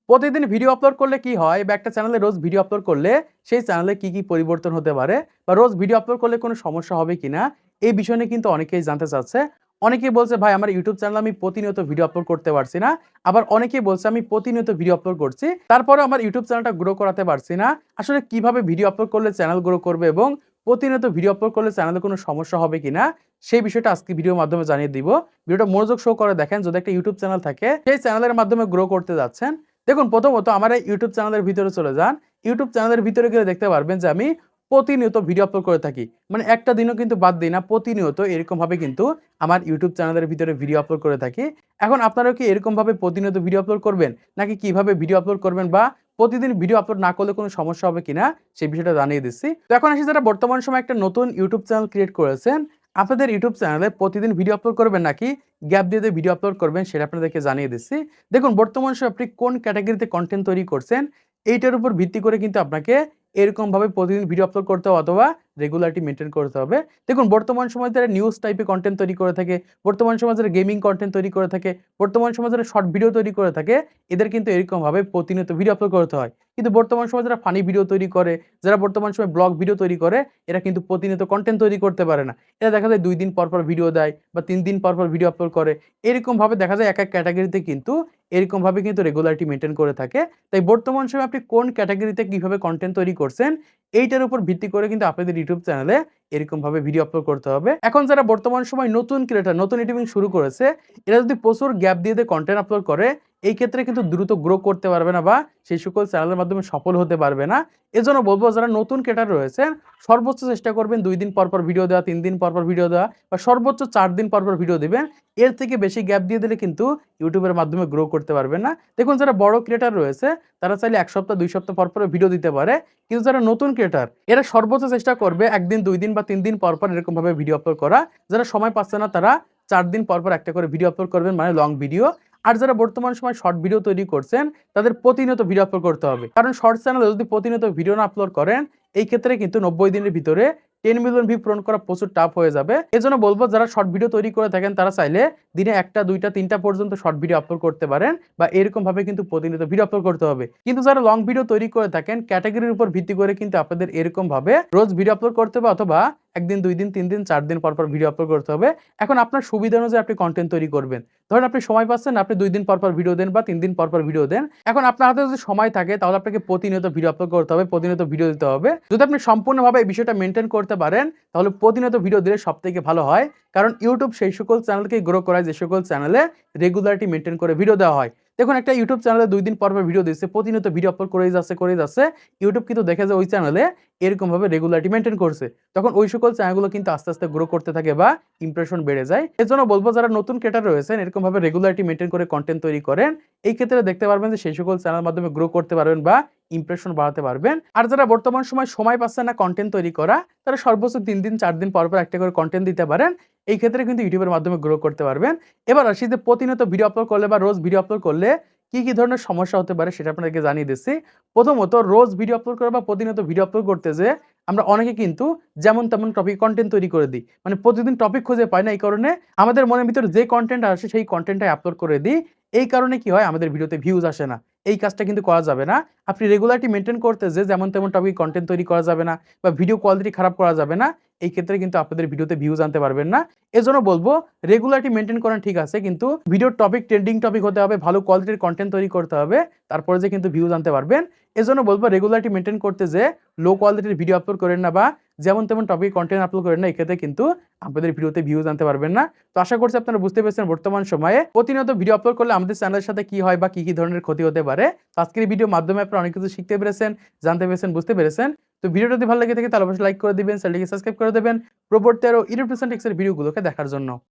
প্রতিদিন video upload করলে কি হয় বা একটা চ্যানেলে রোজ ভিডিও আপলোড করলে সেই চ্যানেলে কি পরিবর্তন হতে পারে বা রোজ ভিডিও আপলোড করলে কোনো সমস্যা হবে কিনা এই বিষয় নিয়ে কিন্তু অনেকেই জানতে চাচ্ছে। অনেকেই বলছে ভাই আমার ইউটিউব চ্যানেলে আমি প্রতিনিয়ত ভিডিও আপলোড করতে পারছি না। আবার অনেকেই বলছে আমি প্রতিনিয়ত ভিডিও আপলোড করছি, তারপরে আমার ইউটিউব চ্যানেলটা গ্রো করাতে পারছি না। আসলে কিভাবে ভিডিও আপলোড করলে চ্যানেল গ্রো করবে এবং প্রতিনিয়ত ভিডিও আপলোড করলে চ্যানেলে কোনো সমস্যা হবে কিনা সেই বিষয়টা আজকে ভিডিওর মাধ্যমে জানিয়ে দিব। ভিডিওটা মনোযোগ সহ করে দেখেন। যদি একটা ইউটিউব চ্যানেল থাকে সেই চ্যানেলের মাধ্যমে গ্রো করতে যাচ্ছেন, দেখুন প্রথমত আমার এই ইউটিউব চ্যানেলের ভিতরে চলে যান। ইউটিউব চ্যানেলের ভিতরে গেলে দেখতে পারবেন যে আমি প্রতিনিয়ত ভিডিও আপলোড করে থাকি। মানে একটা দিনও কিন্তু বাদ দিই না। প্রতিনিয়ত এরকমভাবে কিন্তু আমার ইউটিউব চ্যানেলের ভিতরে ভিডিও আপলোড করে থাকি। এখন আপনারাও কি এরকমভাবে প্রতিনিয়ত ভিডিও আপলোড করবেন? নাকি কিভাবে ভিডিও আপলোড করবেন বা প্রতিদিন ভিডিও আপলোড না করলে কোনো সমস্যা হবে কিনা সেই বিষয়টা জানিয়ে দিচ্ছি। তো এখন আসি যারা বর্তমান সময়ে একটা নতুন ইউটিউব চ্যানেল ক্রিয়েট করেছেন, আপনাদের ইউটিউব চ্যানেলে প্রতিদিন ভিডিও আপলোড করবেন নাকি গ্যাপ দিয়ে ভিডিও আপলোড করবেন সেটা আপনাদেরকে জানিয়ে দিচ্ছি। দেখুন বর্তমান সময়ে আপনি কোন ক্যাটেগরিতে কনটেন্ট তৈরি করছেন এইটার উপর ভিত্তি করে কিন্তু আপনাকে এরকমভাবে প্রতিদিন ভিডিও আপলোড করতে হবে অথবা রেগুলারিটি মেইনটেইন করতে হবে। দেখুন বর্তমান সময়ে যারা নিউজ টাইপের কনটেন্ট তৈরি করে থাকে, বর্তমান সময়ে যারা গেমিং কনটেন্ট তৈরি করে থাকে, বর্তমান সময়ে যারা শর্ট ভিডিও তৈরি করে থাকে, এদের কিন্তু এরকমভাবে প্রতিনিয়ত ভিডিও আপলোড করতে হয়। কিন্তু বর্তমান সময়ে যারা ফানি ভিডিও তৈরি করে, যারা বর্তমান সময়ে ব্লগ ভিডিও তৈরি করে, এরা কিন্তু প্রতিনিয়ত কনটেন্ট তৈরি করতে পারে না। এরা দেখা যায় ২ দিন পর ভিডিও দেয় বা ৩ দিন পর ভিডিও আপলোড করে। এরকমভাবে দেখা যায় এক ক্যাটেগরিতে কিন্তু এরকমভাবে কিন্তু রেগুলারিটি মেইনটেইন করে থাকে। তাই বর্তমান সময়ে আপনি কোন ক্যাটেগরিতে কিভাবে কনটেন্ট তৈরি করছেন, এইটার উপর ভিত্তি করে কিন্তু আপনাদের ইউটিউব চ্যানেলে এরকমভাবে ভিডিও আপলোড করতে হবে। এখন যারা বর্তমান সময় নতুন ক্রিয়েটর, নতুন ইউটিউবিং শুরু করেছে, এরা যদি প্রচুর গ্যাপ দিয়ে কনটেন্ট আপলোড করে, এই ক্ষেত্রে কিন্তু দ্রুত গ্রো করতে পারবে না বা সেই সকল চ্যানেলের মাধ্যমে সফল হতে পারবে না। এজন্য বলব যারা নতুন ক্রিয়েটর রয়েছেন, সর্বোচ্চ চেষ্টা করবেন ২ দিন পর ভিডিও দেওয়া, ৩ দিন পর ভিডিও দেওয়া বা সর্বোচ্চ ৪ দিন পর ভিডিও দিবেন। এর থেকে বেশি গ্যাপ দিয়ে দিলে কিন্তু ইউটিউবের মাধ্যমে গ্রো করতে পারবেন না। দেখুন যারা বড় ক্রিয়েটর রয়েছে, তারা চাইলে ১ সপ্তাহ ২ সপ্তাহ পর ভিডিও দিতে পারে। কিন্তু যারা নতুন ক্রিয়েটর, এরা সর্বোচ্চ চেষ্টা করবে ১ দিন, ২ দিন বা ৩ দিন পর এরকমভাবে ভিডিও আপলোড করা। যারা সময় পাচ্ছে না তারা ৪ দিন পর একটা করে ভিডিও আপলোড করবেন, মানে লং ভিডিও। আর যারা বর্তমান সময় শর্ট ভিডিও তৈরি করছেন, তাদের প্রতিনিয়ত ভিডিও আপলোড করতে হবে। কারণ শর্ট চ্যানেলে যদি প্রতিনিয়ত ভিডিও না আপলোড করেন, এই ক্ষেত্রে কিন্তু ৯০ দিনের ভিতরে 10 মিলিয়ন ভিউ পূরণ করা প্রচুর টাফ হয়ে যাবে। এজন্য বলব যারা শর্ট ভিডিও তৈরি করে থাকেন তারা চাইলে দিনে ১টা, ২টা, ৩টা পর্যন্ত শর্ট ভিডিও আপলোড করতে পারেন বা এরকমভাবে কিন্তু প্রতিনিয়ত ভিডিও আপলোড করতে হবে। কিন্তু যারা লং ভিডিও তৈরি করে থাকেন ক্যাটেগরির উপর ভিত্তি করে কিন্তু আপনাদের এরকমভাবে রোজ ভিডিও আপলোড করতে হবে অথবা ১ দিন, ২ দিন, ৩ দিন, ৪ দিন পর ভিডিও আপলোড করতে হবে। এখন আপনার সুবিধা অনুযায়ী আপনি কনটেন্ট তৈরি করবেন। ধরেন আপনি সময় পাচ্ছেন না, আপনি ২ দিন পর ভিডিও দেন বা ৩ দিন পর ভিডিও দেন। এখন আপনার হাতে যদি সময় থাকে তাহলে আপনাকে প্রতিনিয়ত ভিডিও আপলোড করতে হবে, প্রতিনিয়ত ভিডিও দিতে হবে। যদি আপনি সম্পূর্ণভাবে এই বিষয়টা মেইনটেইন করতে পারেন তাহলে প্রতিনিয়ত ভিডিও দিলে সবথেকে ভালো হয়। কারণ ইউটিউব সেই সকল চ্যানেলকেই গ্রো করায় যে সকল চ্যানেলে রেগুলারিটি মেইনটেইন করে ভিডিও দেওয়া হয়। দেখুন একটা ইউটিউব চ্যানেলে ২ দিন পর ভিডিও দিচ্ছে, প্রতিনিয়ত ভিডিও আপলোড করেই যাচ্ছে। ইউটিউব কিন্তু দেখে যে ওই চ্যানেলে এরকমভাবে রেগুলারিটি মেইনটেইন করছে। তখন ওই সকল চ্যানেলগুলো কিন্তু আস্তে গ্রো করতে থাকে বা ইমপ্রেশন বেড়ে যায়। এজন্য বলব যারা নতুন ক্রিয়েটর রয়েছেন এরকমভাবে রেগুলারিটি মেইনটেইন করে কনটেন্ট তৈরি করেন। এই ক্ষেত্রে দেখতে পারবেন যে সেই সকল চ্যানেলের মাধ্যমে গ্রো করতে পারবেন বা ইমপ্রেশন বাড়াতে পারবেন। আর যারা বর্তমান সময় পাচ্ছে না কনটেন্ট তৈরি করা, তারা সর্বোচ্চ ৩ দিন ৪ দিন পর একটা করে কনটেন্ট দিতে পারেন। এই ক্ষেত্রে কিন্তু ইউটিউবের মাধ্যমে গ্রো করতে পারবেন। এবার আসি যে প্রতিনিয়ত ভিডিও আপলোড করলে বা রোজ ভিডিও আপলোড করলে কি ধরনের সমস্যা হতে পারে সেটা আপনাদেরকে জানিয়ে দিচ্ছি। প্রথমত রোজ ভিডিও আপলোড করা বা প্রতিনিয়ত ভিডিও আপলোড করতে যেয়ে আমরা অনেকে কিন্তু যেমন তেমন টপিক কনটেন্ট তৈরি করে দিই। মানে প্রতিদিন টপিক খুঁজে পাই না, এই কারণে আমাদের মনের ভিতরে যে কনটেন্ট আসে সেই কনটেন্টটাই আপলোড করে দিই। এই কারণে কি হয় আমাদের ভিডিওতে ভিউজ আসে না। এই কাজটা কিন্তু করা যাবে না। আপনি রেগুলারিটি মেইনটেইন করতে যেয়ে যেমন তেমন টপিক কনটেন্ট তৈরি করা যাবে না বা ভিডিও কোয়ালিটি খারাপ করা যাবে না। এই ক্ষেত্রে কিন্তু আপনাদের ভিডিওতে ভিউজ আনতে পারবেন না। এজন্য বলব রেগুলারিটি মেইনটেইন করেন ঠিক আছে, কিন্তু ভিডিওর টপিক ট্রেন্ডিং টপিক হতে হবে, ভালো কোয়ালিটির কনটেন্ট তৈরি করতে হবে। তারপরে যে কিন্তু ভিউজ আনতে পারবেন। এজন্য বলব রেগুলারিটি মেইনটেইন করতে যেয়ে লো কোয়ালিটির ভিডিও আপলোড করেন না বা যেমন তেমন টপিক কনটেন্ট আপলোড করেন না। এক্ষেত্রে কিন্তু আপনাদের ভিডিওতে ভিউজ আনতে পারবেন না। তো আশা করছি আপনারা বুঝতে পেরেছেন বর্তমান সময়ে প্রতিনিয়ত ভিডিও আপলোড করলে আমাদের চ্যানেলের সাথে কি হয় বা কি ধরনের ক্ষতি হতে পারে। তো আজকের এই ভিডিওর মাধ্যমে আপনারা অনেক কিছু শিখতে পেরেছেন, জানতে পেরেছেন, বুঝতে পেরেছেন। তো ভিডিওটা যদি ভালো লেগে থাকে তাহলে অবশ্যই লাইক করে দিবেন, চ্যানেলটিকে সাবস্ক্রাইব করে দিবেন পরবর্তী আরো ইউটিউব টিপস এর ভিডিওগুলোকে দেখার জন্য।